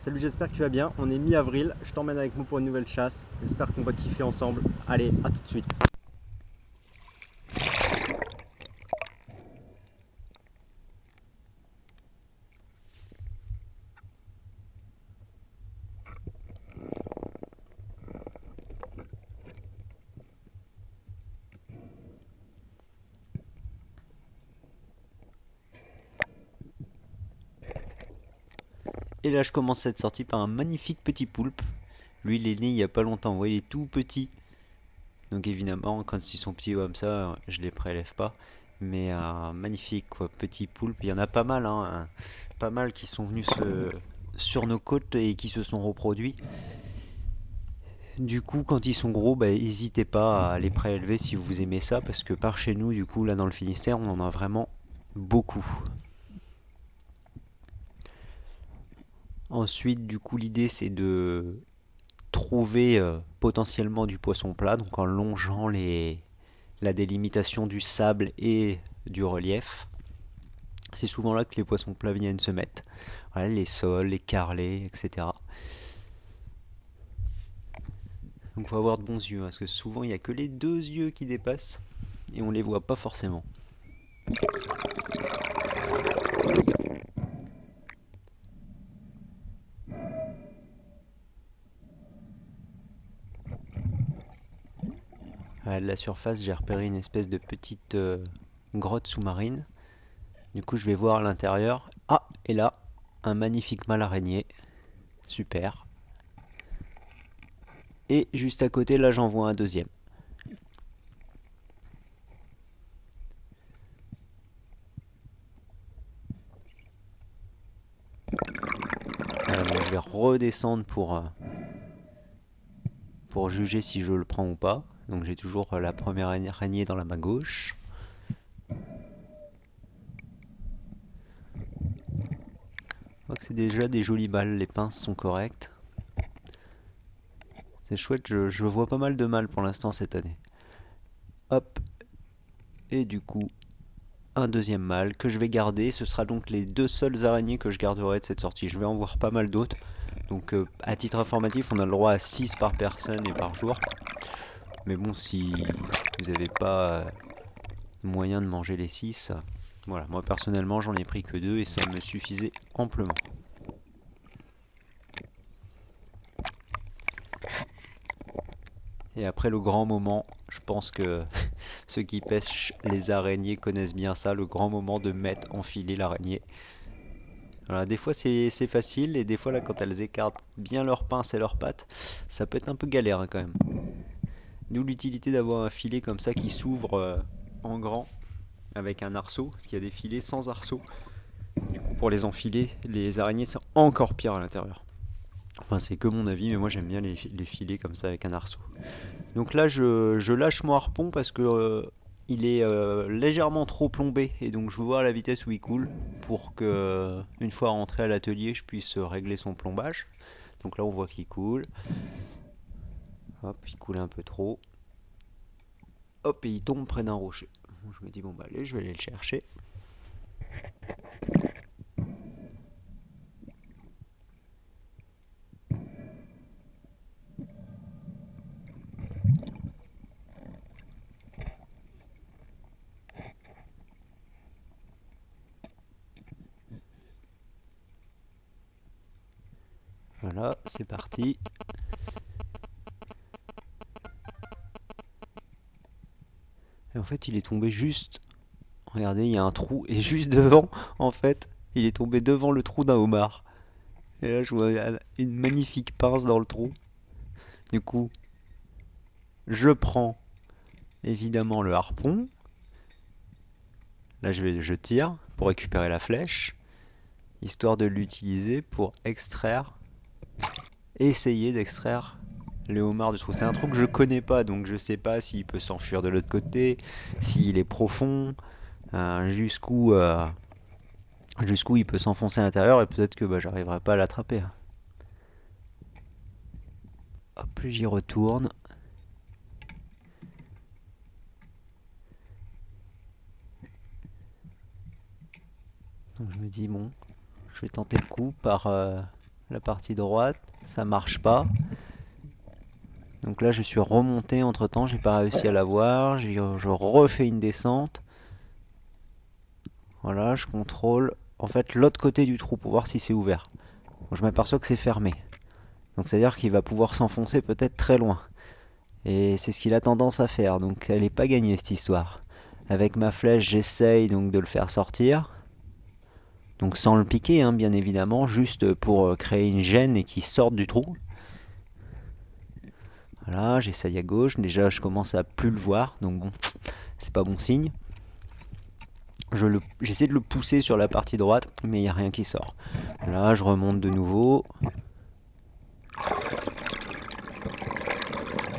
Salut, j'espère que tu vas bien. On est mi-avril, je t'emmène avec moi pour une nouvelle chasse. J'espère qu'on va kiffer ensemble. Allez, à tout de suite. Et là, je commence cette sortie par un magnifique petit poulpe. Lui, il est né il y a pas longtemps. Vous voyez, il est tout petit. Donc évidemment, quand ils sont petits comme ça, je les prélève pas. Mais magnifique, quoi, petit poulpe. Il y en a pas mal, hein. Pas mal qui sont venus sur nos côtes et qui se sont reproduits. Du coup, quand ils sont gros, bah, n'hésitez pas à les prélever si vous aimez ça, parce que par chez nous, du coup, là dans le Finistère, on en a vraiment beaucoup. Ensuite, du coup, l'idée c'est de trouver potentiellement du poisson plat, donc en longeant la délimitation du sable et du relief. C'est souvent là que les poissons plats viennent se mettre. Voilà, les sols, les carrelets, etc. Donc il faut avoir de bons yeux, hein, parce que souvent il n'y a que les deux yeux qui dépassent et on les voit pas forcément. À la surface, j'ai repéré une espèce de petite grotte sous-marine. Du coup, je vais voir à l'intérieur. Ah, et là, un magnifique mâle araignée. Super. Et juste à côté, là, j'en vois un deuxième. Donc je vais redescendre pour juger si je le prends ou pas. Donc j'ai toujours la première araignée dans la main gauche. Je crois que c'est déjà des jolies balles, les pinces sont correctes. C'est chouette, je vois pas mal de mâles pour l'instant cette année. Hop, et du coup, un deuxième mâle que je vais garder. Ce sera donc les deux seules araignées que je garderai de cette sortie. Je vais en voir pas mal d'autres. Donc à titre informatif, on a le droit à 6 par personne et par jour. Mais bon, si vous n'avez pas moyen de manger les 6, voilà, moi personnellement j'en ai pris que 2 et ça me suffisait amplement. Et après le grand moment, je pense que ceux qui pêchent les araignées connaissent bien ça, le grand moment de mettre enfiler l'araignée. Voilà, des fois c'est facile et des fois là quand elles écartent bien leurs pinces et leurs pattes, ça peut être un peu galère hein, quand même. D'où l'utilité d'avoir un filet comme ça qui s'ouvre en grand avec un arceau, parce qu'il y a des filets sans arceau. Du coup pour les enfiler, les araignées c'est encore pire à l'intérieur. Enfin c'est que mon avis, mais moi j'aime bien les filets comme ça avec un arceau. Donc là, je lâche mon harpon parce que il est légèrement trop plombé et donc je veux voir la vitesse où il coule pour que, une fois rentré à l'atelier, je puisse régler son plombage. Donc là, on voit qu'il coule. Hop, il coule un peu trop. Hop, et il tombe près d'un rocher. Je me dis, bon, bah allez, je vais aller le chercher. Voilà, c'est parti. Et en fait, il est tombé juste. Regardez, il y a un trou et juste devant, en fait, il est tombé devant le trou d'un homard. Et là, je vois une magnifique pince dans le trou. Du coup, je prends évidemment le harpon. Là, je tire pour récupérer la flèche, histoire de l'utiliser pour extraire, essayer d'extraire le homard du trou. C'est un trou que je connais pas, donc je sais pas s'il peut s'enfuir de l'autre côté, s'il est profond, jusqu'où il peut s'enfoncer à l'intérieur, et peut-être que bah, j'arriverai pas à l'attraper. Hop, j'y retourne. Donc je me dis, bon, je vais tenter le coup par la partie droite, ça marche pas. Donc là je suis remonté entre temps, j'ai pas réussi à l'avoir, je refais une descente. Voilà, je contrôle en fait l'autre côté du trou pour voir si c'est ouvert. Bon, je m'aperçois que c'est fermé. Donc c'est à dire qu'il va pouvoir s'enfoncer peut-être très loin. Et c'est ce qu'il a tendance à faire, donc elle n'est pas gagnée cette histoire. Avec ma flèche j'essaye donc de le faire sortir. Donc sans le piquer hein, bien évidemment, juste pour créer une gêne et qu'il sorte du trou. Voilà, j'essaye à gauche, déjà je commence à plus le voir, donc bon, c'est pas bon signe. J'essaie de le pousser sur la partie droite, mais il n'y a rien qui sort. Là, je remonte de nouveau.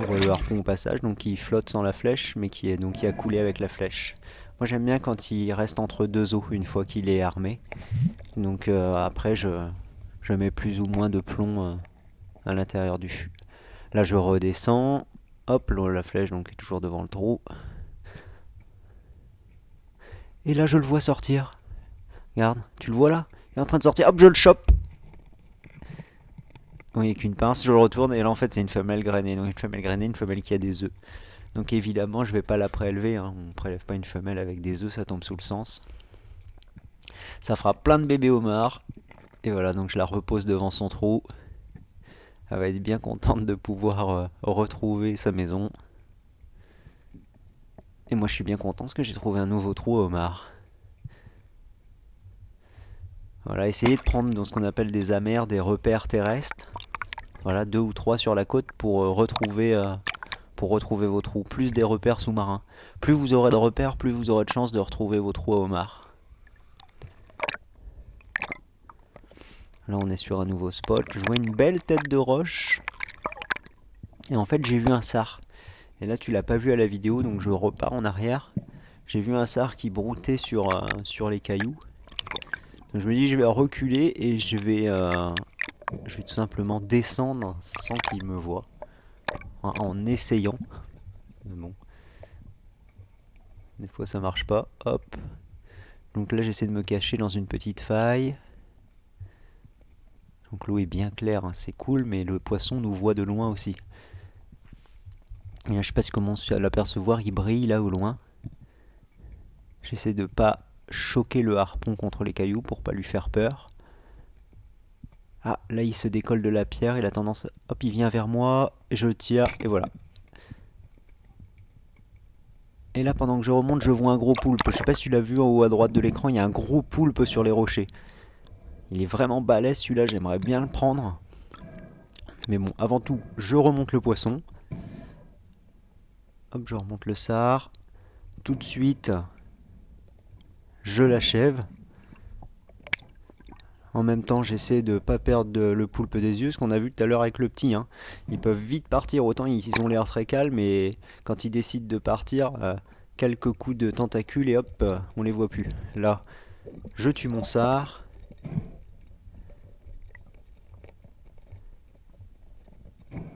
On voit le harpon au passage, donc il flotte sans la flèche, mais qui a coulé avec la flèche. Moi j'aime bien quand il reste entre deux eaux, une fois qu'il est armé. Donc après je mets plus ou moins de plomb à l'intérieur du fût. Là je redescends, hop, la flèche donc est toujours devant le trou. Et là je le vois sortir. Regarde, tu le vois là? Il est en train de sortir, hop, je le chope. Oui, avec une pince, je le retourne et là en fait c'est une femelle grainée. Donc une femelle grainée, une femelle qui a des œufs. Donc évidemment je vais pas la prélever, hein. On ne prélève pas une femelle avec des œufs, ça tombe sous le sens. Ça fera plein de bébés homards. Et voilà, donc je la repose devant son trou. Elle va être bien contente de pouvoir retrouver sa maison. Et moi je suis bien content parce que j'ai trouvé un nouveau trou à homard. Voilà, essayez de prendre dans ce qu'on appelle des amers, des repères terrestres. Voilà, 2 ou 3 sur la côte pour retrouver vos trous. Plus des repères sous-marins. Plus vous aurez de repères, plus vous aurez de chances de retrouver vos trous à homard. Là on est sur un nouveau spot. Je vois une belle tête de roche. Et en fait j'ai vu un sar. Et là tu l'as pas vu à la vidéo, donc je repars en arrière. J'ai vu un sar qui broutait sur les cailloux. Donc je me dis je vais reculer et je vais tout simplement descendre sans qu'il me voie. En essayant. Mais bon. Des fois ça marche pas. Hop. Donc là j'essaie de me cacher dans une petite faille. Donc l'eau est bien claire, hein, c'est cool, mais le poisson nous voit de loin aussi. Et là, je sais pas si je commence à l'apercevoir, il brille là au loin. J'essaie de pas choquer le harpon contre les cailloux pour pas lui faire peur. Ah, là il se décolle de la pierre, il a tendance... Hop, il vient vers moi, et je le tire, et voilà. Et là, pendant que je remonte, je vois un gros poulpe. Je sais pas si tu l'as vu en haut à droite de l'écran, il y a un gros poulpe sur les rochers. Il est vraiment balèze celui-là, j'aimerais bien le prendre. Mais bon, avant tout, je remonte le poisson. Hop, je remonte le sar. Tout de suite, je l'achève. En même temps, j'essaie de ne pas perdre le poulpe des yeux, ce qu'on a vu tout à l'heure avec le petit. Hein. Ils peuvent vite partir, autant ils ont l'air très calmes, mais quand ils décident de partir, quelques coups de tentacules et hop, on les voit plus. Là, je tue mon sar.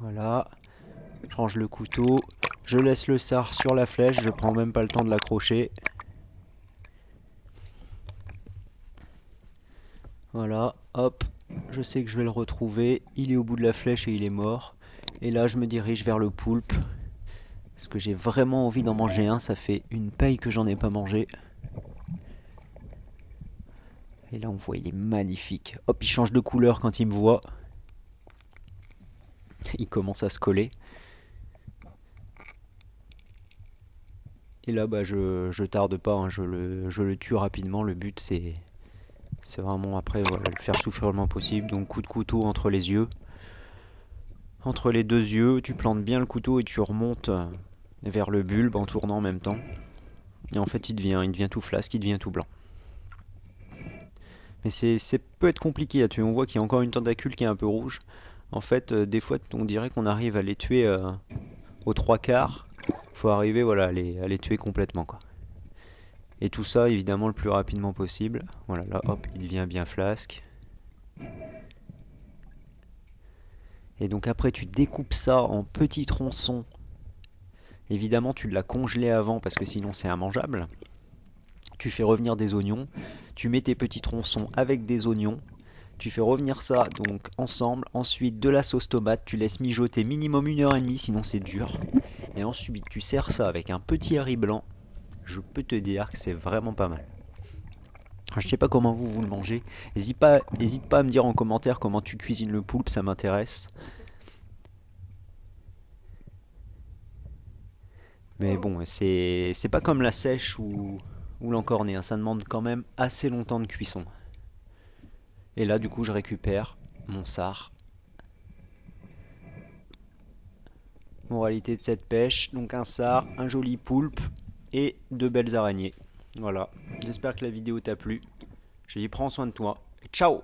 Voilà. Je range le couteau. Je laisse le sar sur la flèche. Je prends même pas le temps de l'accrocher. Voilà. Hop. Je sais que je vais le retrouver. Il est au bout de la flèche et il est mort. Et là, je me dirige vers le poulpe. Parce que j'ai vraiment envie d'en manger un. Ça fait une paille que j'en ai pas mangé. Et là, on voit, il est magnifique. Hop, il change de couleur quand il me voit. Il commence à se coller. Et là, bah, je tarde pas, hein, je le tue rapidement. Le but, c'est vraiment après voilà, le faire souffrir le moins possible. Donc, coup de couteau entre les yeux. Entre les deux yeux, tu plantes bien le couteau et tu remontes vers le bulbe en tournant en même temps. Et en fait, il devient tout flasque, il devient tout blanc. Mais c'est peut être compliqué à tuer. On voit qu'il y a encore une tentacule qui est un peu rouge. En fait, des fois, on dirait qu'on arrive à les tuer aux trois quarts. Faut arriver voilà, à les tuer complètement, quoi. Et tout ça, évidemment, le plus rapidement possible. Voilà, là, hop, il devient bien flasque. Et donc après, tu découpes ça en petits tronçons. Évidemment, tu l'as congelé avant parce que sinon c'est immangeable. Tu fais revenir des oignons. Tu mets tes petits tronçons avec des oignons. Tu fais revenir ça donc ensemble. Ensuite, de la sauce tomate. Tu laisses mijoter minimum 1 h 30, sinon c'est dur. Et ensuite, tu sers ça avec un petit riz blanc. Je peux te dire que c'est vraiment pas mal. Je sais pas comment vous le mangez. N'hésite pas à me dire en commentaire comment tu cuisines le poulpe, ça m'intéresse. Mais bon, c'est pas comme la sèche ou l'encorné, hein. Ça demande quand même assez longtemps de cuisson. Et là, du coup, je récupère mon sard. Moralité de cette pêche, donc un sard, un joli poulpe et 2 belles araignées. Voilà, j'espère que la vidéo t'a plu. Je te dis prends soin de toi. Ciao!